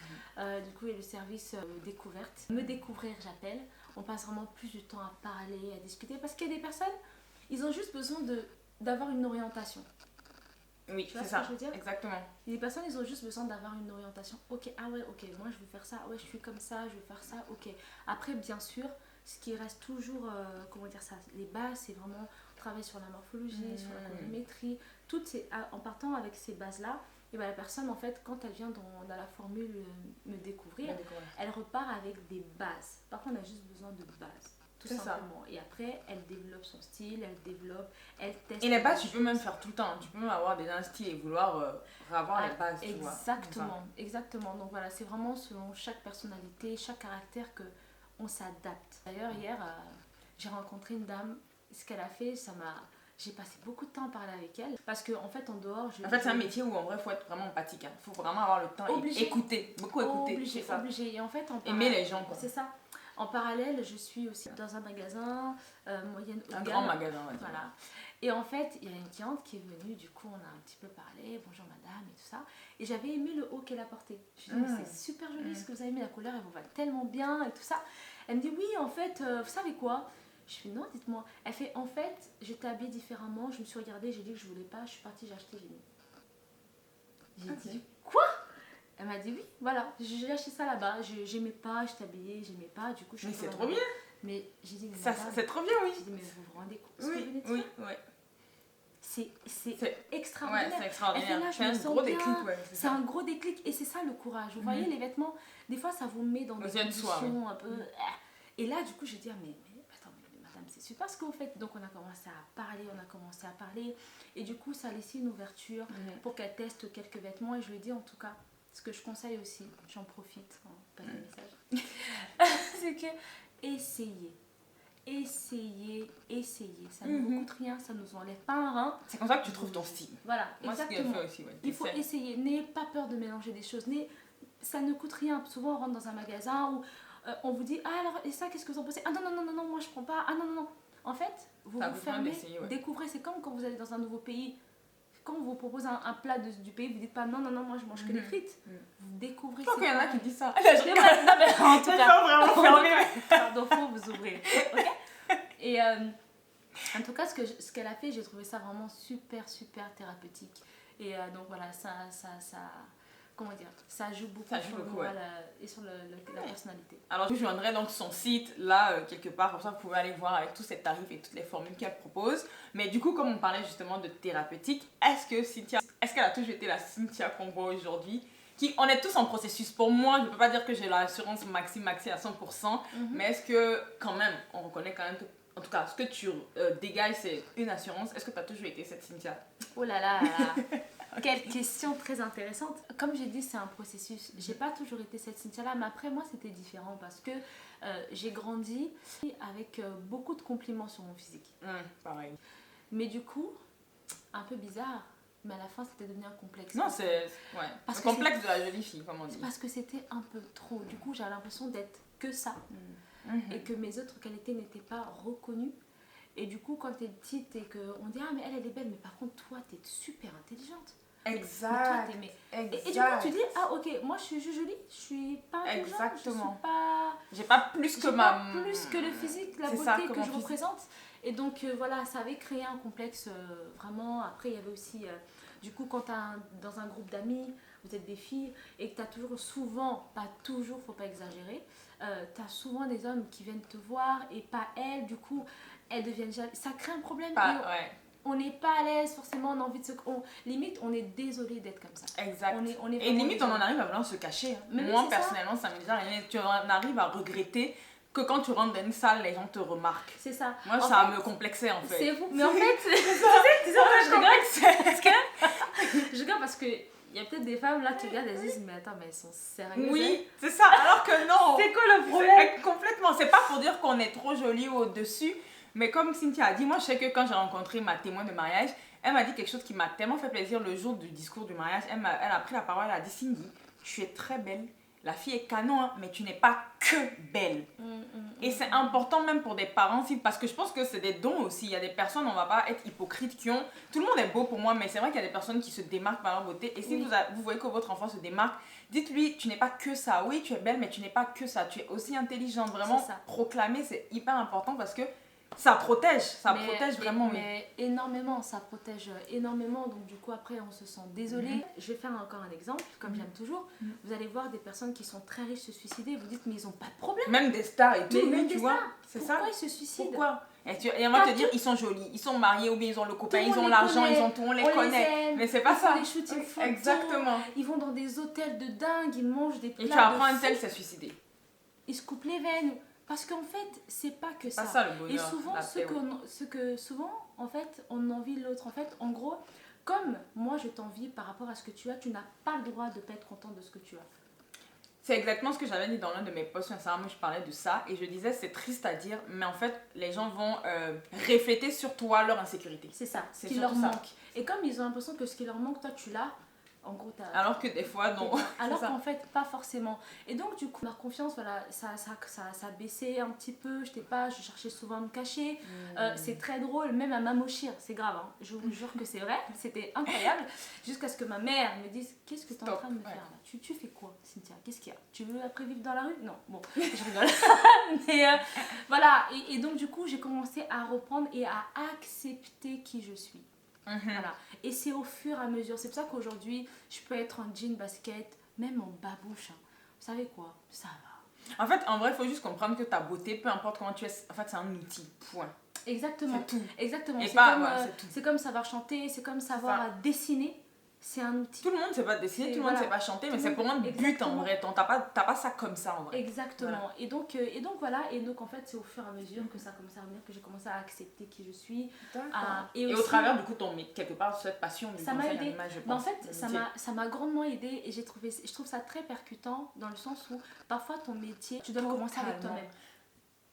Du coup, il y a le service découverte. Me découvrir, j'appelle. On passe vraiment plus du temps à parler, à discuter. Parce qu'il y a des personnes, ils ont juste besoin d'avoir une orientation. Oui, c'est ça. Je veux dire, exactement. Les personnes, ils ont juste besoin d'avoir une orientation. Ok, ok, moi je veux faire ça. Ouais, je suis comme ça, je veux faire ça. Ok. Après, bien sûr, ce qui reste toujours, les bases, c'est vraiment travailler sur la morphologie, sur la colorimétrie, en partant avec ces bases-là. Et la personne, en fait, quand elle vient dans la formule me découvrir, elle repart avec des bases. Parfois, on a juste besoin de bases. Tout simplement. Ça. Et après, elle développe son style, elle teste. Et les bases, tu peux même faire tout le temps. Tu peux même avoir déjà un style et vouloir avoir les bases. Exactement. Donc voilà, c'est vraiment selon chaque personnalité, chaque caractère qu'on s'adapte. D'ailleurs, hier, j'ai rencontré une dame. Ce qu'elle a fait, j'ai passé beaucoup de temps à parler avec elle. Parce qu'en fait, en dehors... c'est un métier où en vrai, il faut être vraiment empathique. Il faut vraiment avoir le temps et écouter. Beaucoup écouter. Obligé. Et en fait, aimer les gens. C'est ça. En parallèle, je suis aussi dans un magasin moyenne haut de gamme. Un grand magasin, voilà. Et en fait, il y a une cliente qui est venue, du coup, on a un petit peu parlé, bonjour madame et tout ça. Et j'avais aimé le haut qu'elle a porté. Je lui ai dit, c'est super joli ce que vous avez aimé, la couleur, elle vous va tellement bien et tout ça. Elle me dit, oui, en fait, vous savez quoi? Je fais, non, dites-moi. Elle fait, en fait, j'étais habillée différemment, je me suis regardée, j'ai dit que je voulais pas, je suis partie, j'ai acheté, j'ai mis. J'ai dit, quoi? Elle m'a dit oui, voilà, j'ai acheté ça là-bas, j'aimais pas, j'étais habillée, j'aimais pas, du coup je suis... Mais c'est trop bien. Mais j'ai dit, c'est trop bien, oui. J'ai dit, mais vous vous rendez compte ce que vous venez de faire? Oui. c'est extraordinaire. Ouais, c'est extraordinaire. C'est un gros déclic, c'est un gros déclic et c'est ça le courage. Vous voyez, les vêtements, des fois ça vous met dans des conditions un peu... Et là, du coup, je dis, mais attends, mais madame, c'est super ce que vous faites. Donc on a commencé à parler. Et du coup, ça a laissé une ouverture pour qu'elle teste quelques vêtements. Et je lui ai dit, en tout cas, ce que je conseille aussi, j'en profite, pas de message, c'est que essayez, ça ne vous coûte rien, ça ne nous enlève pas un rein. C'est comme ça que tu trouves ton style. Voilà, moi exactement. C'est ce que je fais aussi. Il faut essayer, n'ayez pas peur de mélanger des choses, ça ne coûte rien. Souvent on rentre dans un magasin où on vous dit, ah alors, et ça qu'est-ce que vous en pensez? Ah non, moi je prends pas, ah non. En fait, vous fermez, découvrez, c'est comme quand vous allez dans un nouveau pays. Quand on vous propose un plat du pays, vous dites pas non, moi je mange que les frites. Vous découvrez. Pourquoi il y en a qui disent ça? C'est vrai, non, mais en tout cas, vraiment fermé. Pardon, faut vous ouvrir. Ok. Et en tout cas, ce qu'elle a fait, j'ai trouvé ça vraiment super thérapeutique. Et donc voilà, ça comment dire, ça joue beaucoup sur le moral et sur la personnalité. Alors je joindrai donc son site là quelque part, comme ça vous pouvez aller voir avec tous ses tarifs et toutes les formules qu'elle propose. Mais du coup, comme on parlait justement de thérapeutique, est-ce qu'elle a toujours été la Cynthia qu'on voit aujourd'hui? On est tous en processus. Pour moi, je ne peux pas dire que j'ai l'assurance maxi à 100%, mais est-ce que quand même, on reconnaît quand même que, en tout cas, ce que tu dégages, c'est une assurance. Est-ce que tu as toujours été cette Cynthia? Oh là là. Quelle question très intéressante. Comme j'ai dit, c'est un processus. J'ai pas toujours été cette Cynthia-là, mais après, moi, c'était différent parce que j'ai grandi avec beaucoup de compliments sur mon physique. Pareil. Mais du coup, un peu bizarre, mais à la fin, c'était devenu un complexe. Non, c'est le complexe de la jolie fille, comme on dit. Parce que c'était un peu trop. Du coup, j'avais l'impression d'être que ça. Et que mes autres qualités n'étaient pas reconnues. Et du coup, quand t'es petite et qu'on dit, ah, mais elle est belle, mais par contre, toi, t'es super intelligente. Exact. Et du coup, tu dis, ah, ok, moi, je suis jolie, je suis pas intelligente. Exactement. J'ai pas plus que plus que le physique, la beauté que je représente. Et donc, voilà, ça avait créé un complexe, vraiment. Après, il y avait aussi, du coup, quand dans un groupe d'amis, vous êtes des filles, et que t'as toujours souvent, pas toujours, faut pas exagérer, t'as souvent des hommes qui viennent te voir, et pas elles, du coup, elles deviennent jalouses. Ça crée un problème. On n'est pas à l'aise, forcément, on a envie de limite, on est désolé d'être comme ça. Exact. On est et limite, on en arrive à vouloir se cacher. Moi, personnellement, ça me dit rien. Tu en arrives à regretter que quand tu rentres dans une salle, les gens te remarquent. C'est ça. Moi, ça me complexait, en fait. C'est vous. Mais en fait, tu sais pourquoi je rigole parce que il y a peut-être des femmes là qui regardent, elles disent, mais attends, mais elles sont sérieuses. Oui, c'est ça. Alors que non. C'est quoi le problème? Complètement. C'est pas pour dire qu'on est trop jolie au-dessus. Mais comme Cynthia a dit, moi je sais que quand j'ai rencontré ma témoin de mariage, elle m'a dit quelque chose qui m'a tellement fait plaisir le jour du discours du mariage. Elle a pris la parole, elle a dit, Cindy, tu es très belle, la fille est canon, hein, mais tu n'es pas que belle. Et c'est important même pour des parents, parce que je pense que c'est des dons aussi. Il y a des personnes, on va pas être hypocrite, tout le monde est beau pour moi, mais c'est vrai qu'il y a des personnes qui se démarquent par leur beauté. Et si vous voyez que votre enfant se démarque, dites-lui, tu n'es pas que ça. Oui, tu es belle, mais tu n'es pas que ça. Tu es aussi intelligente. Vraiment, proclamer, c'est hyper important parce que ça protège vraiment. Mais énormément, ça protège énormément. Donc du coup, après, on se sent désolé. Je vais faire encore un exemple, comme j'aime toujours. Vous allez voir des personnes qui sont très riches se suicider. Vous dites, mais ils n'ont pas de problème. Même des stars et tout, même tu vois. C'est ça. Pourquoi ils se suicident? Pourquoi? Et on va te dire, ils sont jolis, ils sont mariés, ou bien ils ont le copain, ils ont l'argent, ils ont tout, on les connaît. Mais c'est pas ça. Ils font des shootings photos. Exactement. Ils vont dans des hôtels de dingue, ils mangent des plats. Et tu apprends un tel s'est suicidé. Ils se coupent les veines. Parce qu'en fait, c'est pas que ça. Pas ça le bonheur. Et souvent, souvent, en fait, on envie l'autre. En fait, en gros, comme moi je t'envie par rapport à ce que tu as, tu n'as pas le droit de pas être content de ce que tu as. C'est exactement ce que j'avais dit dans l'un de mes posts sur Instagram où je parlais de ça. Et je disais, c'est triste à dire, mais en fait, les gens vont refléter sur toi leur insécurité. C'est ça, ce qui leur manque. Et comme ils ont l'impression que ce qui leur manque, toi tu l'as. En gros, alors que des fois, non. Alors qu'en fait, pas forcément. Et donc, du coup, ma confiance, voilà, ça a baissé un petit peu. Je cherchais souvent à me cacher. C'est très drôle, même à m'amochir. C'est grave, hein. Je vous jure que c'est vrai. C'était incroyable. Jusqu'à ce que ma mère me dise, qu'est-ce que tu es en train de me faire là? Tu fais quoi, Cynthia? Qu'est-ce qu'il y a? Tu veux après vivre dans la rue? Non, bon, je rigole. Mais voilà. Et donc, du coup, j'ai commencé à reprendre et à accepter qui je suis. Voilà. Et c'est au fur et à mesure. C'est pour ça qu'aujourd'hui, je peux être en jean basket, même en babouche. Hein. Vous savez quoi? Ça va. En fait, en vrai, il faut juste comprendre que ta beauté, peu importe comment tu es, en fait, c'est un outil. Point. Exactement. C'est tout. Exactement. C'est c'est comme savoir chanter, c'est comme savoir dessiner. C'est un outil. Tout le monde ne sait pas dessiner, tout le monde ne sait pas chanter, mais c'est pour un but en vrai. T'as pas ça comme ça en vrai. Exactement. Voilà. Et donc voilà. Et donc en fait, c'est au fur et à mesure que ça a commencé à venir, que j'ai commencé à accepter qui je suis. Et aussi, au travers du coup, quelque part, cette passion du conseil en image, je pense. En fait, ça m'a grandement aidé et je trouve ça très percutant dans le sens où parfois ton métier, tu dois commencer avec toi-même.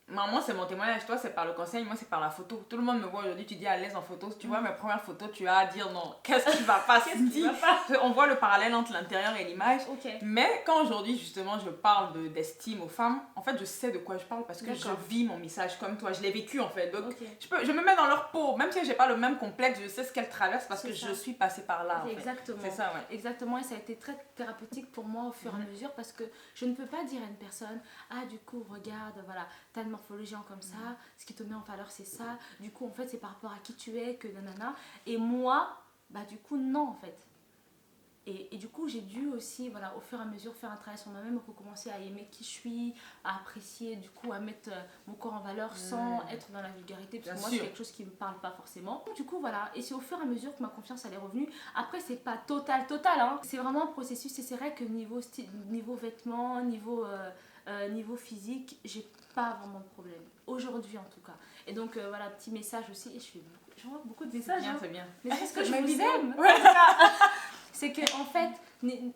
Moi, c'est mon témoignage, toi, c'est par le conseil, moi, c'est par la photo. Tout le monde me voit aujourd'hui, tu dis à l'aise en photo. Si tu vois mes premières photos, tu vas dire non, qu'est-ce qui va pas, Cindy? On voit le parallèle entre l'intérieur et l'image. Mais quand aujourd'hui, justement, je parle d'estime aux femmes, en fait, je sais de quoi je parle parce que je vis mon message comme toi. Je l'ai vécu, en fait. Donc, je me mets dans leur peau. Même si j'ai pas le même complexe, je sais ce qu'elles traversent parce que je suis passée par là. Exactement. C'est ça, ouais. Exactement. Et ça a été très thérapeutique pour moi au fur et à mesure parce que je ne peux pas dire à une personne, ah, du coup, regarde, voilà, t'as une morphologie comme ça, ce qui te met en valeur c'est ça, du coup en fait c'est par rapport à qui tu es que nanana, et moi bah du coup non en fait, et du coup j'ai dû aussi voilà au fur et à mesure faire un travail sur moi-même pour commencer à aimer qui je suis, à apprécier, du coup à mettre mon corps en valeur sans être dans la vulgarité parce que moi c'est quelque chose qui me parle pas forcément, du coup voilà, et c'est au fur et à mesure que ma confiance elle est revenue. Après c'est pas total hein, c'est vraiment un processus, et c'est vrai que niveau style, niveau vêtements, niveau physique, j'ai pas vraiment de problème aujourd'hui en tout cas. Et donc voilà, petit message aussi, et j'envoie beaucoup de messages. C'est bien. Mais c'est parce que je vous aime. C'est que en fait,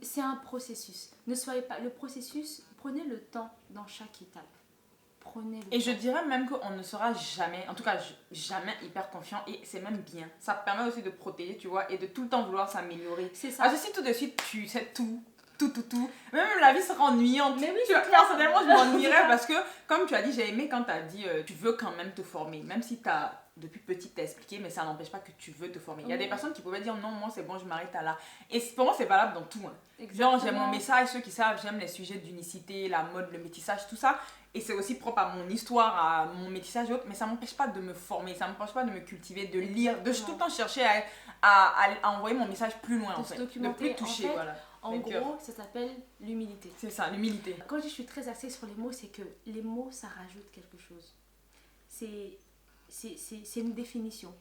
c'est un processus. Ne soyez pas le processus, prenez le temps dans chaque étape. Et je dirais même qu'on ne sera jamais, en tout cas jamais hyper confiant, et c'est même bien. Ça permet aussi de protéger, tu vois, et de tout le temps vouloir s'améliorer. C'est ça. Parce que si tout de suite tu sais tout, même la vie sera ennuyante. Mais oui, personnellement je m'ennuierais parce que comme tu as dit, j'ai aimé quand tu as dit tu veux quand même te former, même si tu as depuis petite t'as expliqué, mais ça n'empêche pas que tu veux te former. Il y a des personnes qui pouvaient dire non, moi c'est bon, je m'arrête à là, et pour moi c'est valable dans tout, hein. Genre j'aime mon message, ceux qui savent, j'aime les sujets d'unicité, la mode, le métissage, tout ça, et c'est aussi propre à mon histoire, à mon métissage et autres, mais ça m'empêche pas de me former, ça m'empêche pas de me cultiver, de lire, de tout le temps chercher à envoyer mon message plus loin, en fait, de plus toucher, voilà. En gros, ça s'appelle l'humilité. C'est ça, l'humilité. Quand je suis très axée sur les mots, c'est que les mots, ça rajoute quelque chose. C'est une définition.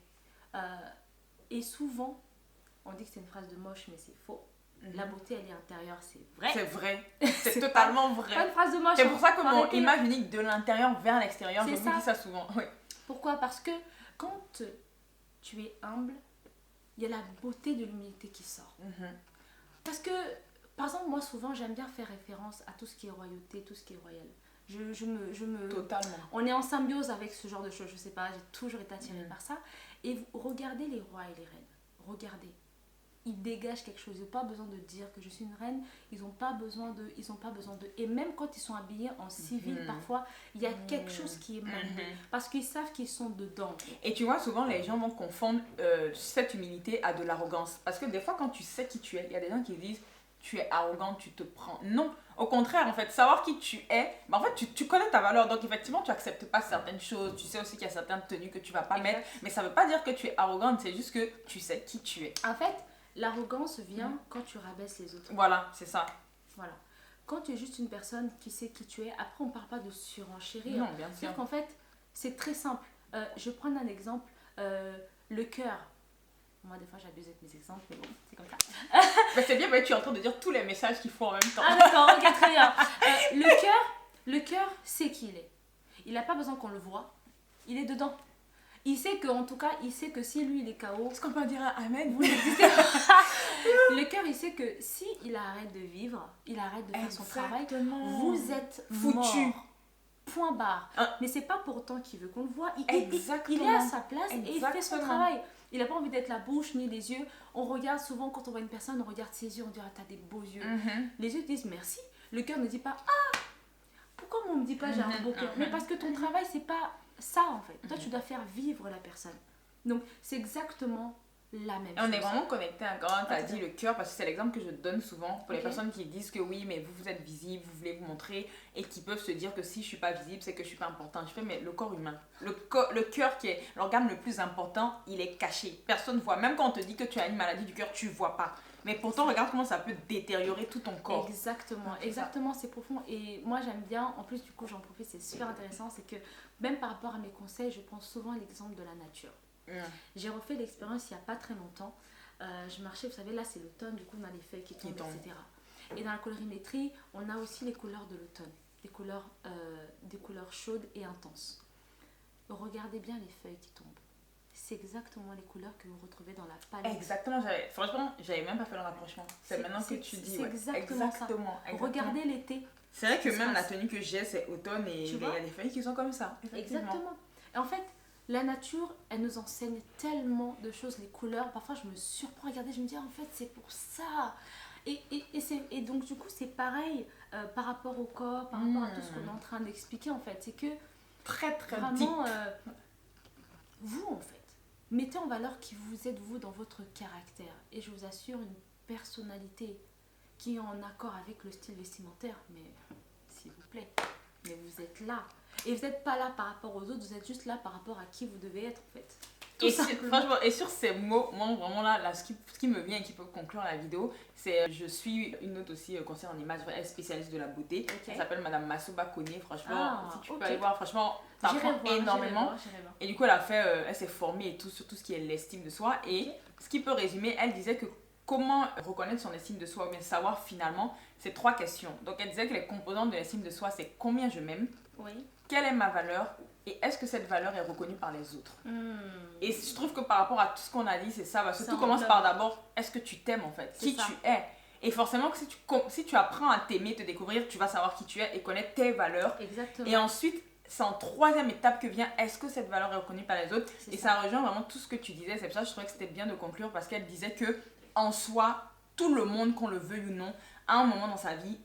Et souvent, on dit que c'est une phrase de moche, mais c'est faux. La beauté, elle est intérieure, c'est vrai. C'est vrai. C'est totalement vrai. Pas une phrase de moche. C'est pour ça que mon image unique de l'intérieur vers l'extérieur, je vous dis ça souvent. Oui. Pourquoi? Parce que quand tu es humble, il y a la beauté de l'humilité qui sort. Parce que, par exemple, moi souvent j'aime bien faire référence à tout ce qui est royauté, tout ce qui est royal. Totalement. On est en symbiose avec ce genre de choses, je sais pas, j'ai toujours été attirée par ça. Et regardez les rois et les reines, regardez. Ils dégagent quelque chose, ils n'ont pas besoin de dire que je suis une reine, ils n'ont pas besoin de. Et même quand ils sont habillés en civil, parfois, il y a quelque chose qui est mal. Parce qu'ils savent qu'ils sont dedans. Et tu vois, souvent les gens vont confondre cette humilité à de l'arrogance. Parce que des fois, quand tu sais qui tu es, il y a des gens qui disent tu es arrogant, tu te prends. Non, au contraire, en fait, savoir qui tu es, bah, en fait, tu connais ta valeur. Donc, effectivement, tu n'acceptes pas certaines choses. Tu sais aussi qu'il y a certaines tenues que tu ne vas pas mettre. Mais ça ne veut pas dire que tu es arrogante, c'est juste que tu sais qui tu es. En fait, l'arrogance vient quand tu rabaisses les autres. Voilà, c'est ça. Voilà. Quand tu es juste une personne qui sait qui tu es, après, on ne parle pas de surenchérir. Non, bien sûr. C'est-à-dire qu'en fait, c'est très simple. Je vais prendre un exemple. Le cœur. Moi, des fois, j'abuse avec mes exemples, mais bon, c'est comme ça. Mais c'est bien, mais tu es en train de dire tous les messages qu'il faut en même temps. Ah d'accord, ok, très bien. Le cœur sait qui il est. Il n'a pas besoin qu'on le voit. Il est dedans. Il sait que, en tout cas, il sait que si lui, il est KO... Est-ce qu'on peut dire amen? Vous n'existez pas. Le cœur, il sait que si il arrête de vivre, il arrête de faire son travail, vous êtes foutu. Point barre. Mais c'est pas pour autant qu'il veut qu'on le voit. Il est à sa place et il fait son travail. Il n'a pas envie d'être la bouche ni les yeux. On regarde souvent, quand on voit une personne, on regarde ses yeux, on dit ah, t'as des beaux yeux. Les yeux disent merci. Le cœur ne dit pas ah, pourquoi on me dit pas j'ai un beau cœur? Mais parce que ton travail, c'est pas ça en fait. Toi, tu dois faire vivre la personne. Donc, c'est exactement la même chose. On est vraiment connecté à quand tu as dit le cœur, parce que c'est l'exemple que je donne souvent pour les personnes qui disent que oui, mais vous êtes visible, vous voulez vous montrer, et qui peuvent se dire que si je suis pas visible, c'est que je suis pas important. Je fais, mais le corps humain, le cœur qui est l'organe le plus important, il est caché. Personne ne voit. Même quand on te dit que tu as une maladie du cœur, tu vois pas. Mais pourtant, regarde comment ça peut détériorer tout ton corps. Exactement, c'est profond. Et moi, j'aime bien, en plus, du coup, j'en profite, c'est super intéressant, c'est que même par rapport à mes conseils, je prends souvent l'exemple de la nature. J'ai refait l'expérience il n'y a pas très longtemps. Je marchais, vous savez, là, c'est l'automne, du coup, on a les feuilles qui tombent, etc. Et dans la colorimétrie, on a aussi les couleurs de l'automne, des couleurs chaudes et intenses. Regardez bien les feuilles qui tombent. C'est exactement les couleurs que vous retrouvez dans la palette. Franchement, j'avais même pas fait le rapprochement. C'est maintenant que tu dis. C'est exactement ça. Regardez l'été. C'est vrai que même la tenue que j'ai, c'est automne et il y a des feuilles qui sont comme ça. Exactement. Et en fait, la nature, elle nous enseigne tellement de choses, les couleurs. Parfois, je me surprends à regarder, je me dis, en fait, c'est pour ça. Et donc, du coup, c'est pareil par rapport au corps, par rapport à tout ce qu'on est en train d'expliquer, en fait. C'est que très, très vraiment, vous, en fait, mettez en valeur qui vous êtes, vous, dans votre caractère. Et je vous assure, une personnalité qui est en accord avec le style vestimentaire. Mais, s'il vous plaît, mais vous êtes là. Et vous n'êtes pas là par rapport aux autres, vous êtes juste là par rapport à qui vous devez être, en fait. Franchement, et sur ces mots, moi vraiment là ce qui me vient et qui peut conclure la vidéo, c'est je suis une autre aussi conseillère en image, elle est spécialiste de la beauté. Elle s'appelle Madame Massoba Koné. Franchement, si tu peux aller voir, franchement, ça apprend énormément. Et du coup, elle s'est formée et tout sur tout ce qui est l'estime de soi. Et ce qui peut résumer, elle disait que comment reconnaître son estime de soi ou bien savoir finalement, c'est 3 questions. Donc elle disait que les composantes de l'estime de soi, c'est combien je m'aime, quelle est ma valeur et est-ce que cette valeur est reconnue par les autres. Et je trouve que par rapport à tout ce qu'on a dit, c'est ça. Parce que tout commence par d'abord, est-ce que tu t'aimes en fait, qui tu es. Et forcément, que si tu apprends à t'aimer, te découvrir, tu vas savoir qui tu es et connaître tes valeurs. Exactement. Et ensuite, c'est en 3e étape que vient, est-ce que cette valeur est reconnue par les autres. Et ça rejoint vraiment tout ce que tu disais. C'est pour ça que je trouvais que c'était bien de conclure parce qu'elle disait que en soi, tout le monde, qu'on le veuille ou non, à un moment dans sa vie,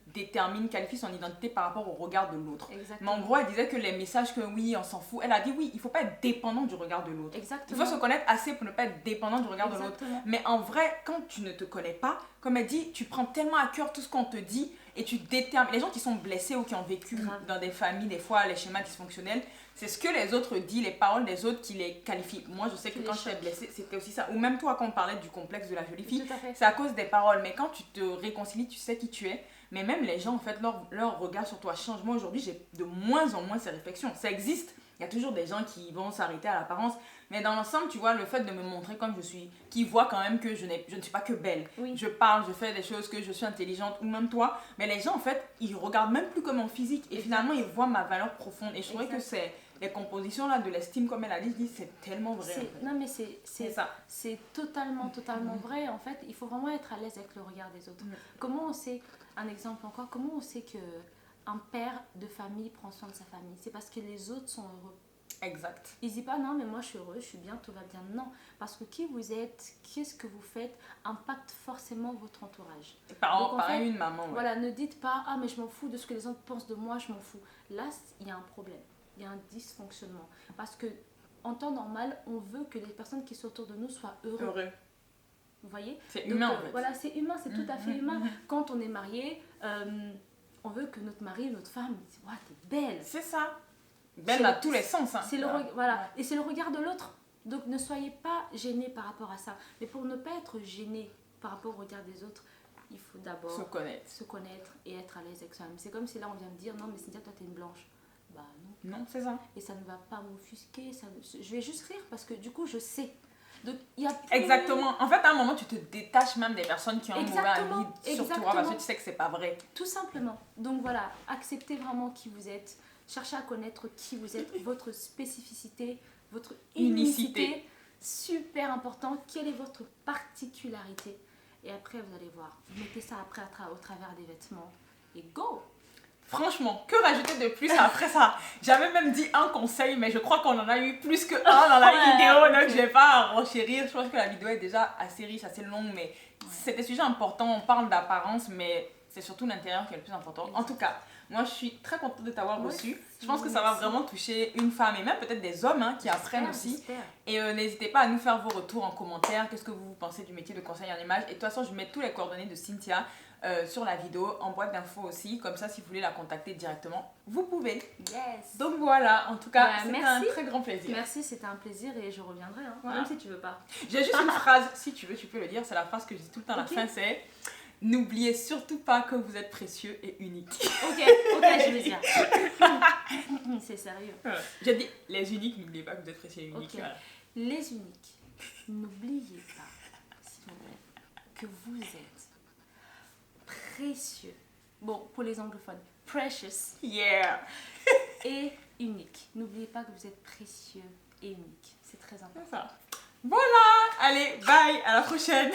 qualifie son identité par rapport au regard de l'autre. Mais en gros, elle disait que les messages que oui, on s'en fout, elle a dit oui, il ne faut pas être dépendant du regard de l'autre. Il faut se connaître assez pour ne pas être dépendant du regard de l'autre. Mais en vrai, quand tu ne te connais pas, comme elle dit, tu prends tellement à cœur tout ce qu'on te dit et tu détermines. Les gens qui sont blessés ou qui ont vécu dans des familles, des fois, les schémas dysfonctionnels, c'est ce que les autres disent, les paroles des autres qui les qualifient. Moi, je sais que quand j'étais blessée, c'était aussi ça. Ou même toi, quand on parlait du complexe de la jolie fille, c'est à cause des paroles. Mais quand tu te réconcilies, tu sais qui tu es. Mais même les gens, en fait, leur regard sur toi change. Moi, aujourd'hui, j'ai de moins en moins ces réflexions. Ça existe. Il y a toujours des gens qui vont s'arrêter à l'apparence. Mais dans l'ensemble, tu vois, le fait de me montrer comme je suis, qui voient quand même que je ne suis pas que belle. Je parle, je fais des choses, que je suis intelligente, ou même toi. Mais les gens, en fait, ils regardent même plus comme mon physique. Et finalement, ils voient ma valeur profonde. Et je trouvais que c'est les compositions là, de l'estime, comme elle a dit, c'est tellement vrai. En fait. Non, mais c'est totalement vrai. En fait, il faut vraiment être à l'aise avec le regard des autres. Comment on sait, un exemple encore, comment on sait qu'un père de famille prend soin de sa famille? C'est parce que les autres sont heureux. Exact. Il dit pas non mais moi je suis heureux, je suis bien, tout va bien. Non, parce que qui vous êtes, qu'est-ce que vous faites impacte forcément votre entourage. Pareil une maman. Voilà, ne dites pas ah mais je m'en fous de ce que les autres pensent de moi, je m'en fous. Là il y a un problème, il y a un dysfonctionnement parce que en temps normal on veut que les personnes qui sont autour de nous soient heureux. Vous voyez? C'est humain en fait. Voilà, c'est humain, c'est tout à fait humain. Quand on est marié, on veut que notre mari, notre femme, dise ouais t'es belle. C'est ça. Belle dans tous les sens. Hein. Voilà. Et c'est le regard de l'autre. Donc ne soyez pas gênés par rapport à ça. Mais pour ne pas être gêné par rapport au regard des autres, il faut d'abord se connaître et être à l'aise avec soi-même. C'est comme si là on vient me dire non mais Cynthia toi t'es une blanche. Bah non. Non, c'est ça. Et ça ne va pas m'offusquer. Je vais juste rire parce que du coup je sais. Donc, Exactement. En fait, à un moment, tu te détaches même des personnes qui ont un mauvais avis sur toi parce que tu sais que c'est pas vrai. Tout simplement. Donc voilà, acceptez vraiment qui vous êtes. Cherchez à connaître qui vous êtes, votre spécificité, votre unicité. Super important. Quelle est votre particularité? Et après, vous allez voir. Vous mettez ça après au travers des vêtements. Et go! Franchement, que rajouter de plus après ça? J'avais même dit un conseil, mais je crois qu'on en a eu plus que un dans la vidéo, donc je vais pas renchérir. Je pense que la vidéo est déjà assez riche, assez longue, mais c'est des sujets importants. On parle d'apparence, mais c'est surtout l'intérieur qui est le plus important. En tout cas, moi je suis très contente de t'avoir reçu. Je pense que ça va vraiment toucher une femme et même peut-être des hommes qui apprennent aussi. Et n'hésitez pas à nous faire vos retours en commentaire. Qu'est-ce que vous pensez du métier de conseiller en image? Et de toute façon, je mets tous les coordonnées de Cynthia sur la vidéo, en boîte d'infos aussi. Comme ça, si vous voulez la contacter directement, vous pouvez. Yes. Donc voilà, en tout cas, c'était un très grand plaisir. Merci, c'était un plaisir et je reviendrai, hein, même si tu veux pas. J'ai juste une phrase, si tu veux, tu peux le dire. C'est la phrase que je dis tout le temps à la fin, c'est... N'oubliez surtout pas que vous êtes précieux et unique. Ok, je vais dire. C'est sérieux. J'ai dit les uniques, n'oubliez pas que vous êtes précieux et unique. Okay. Voilà. Les uniques, n'oubliez pas, s'il vous plaît, que vous êtes précieux. Bon, pour les anglophones, precious. Yeah. Et unique. N'oubliez pas que vous êtes précieux et unique. C'est très important. C'est ça. Voilà. Allez, bye. À la prochaine.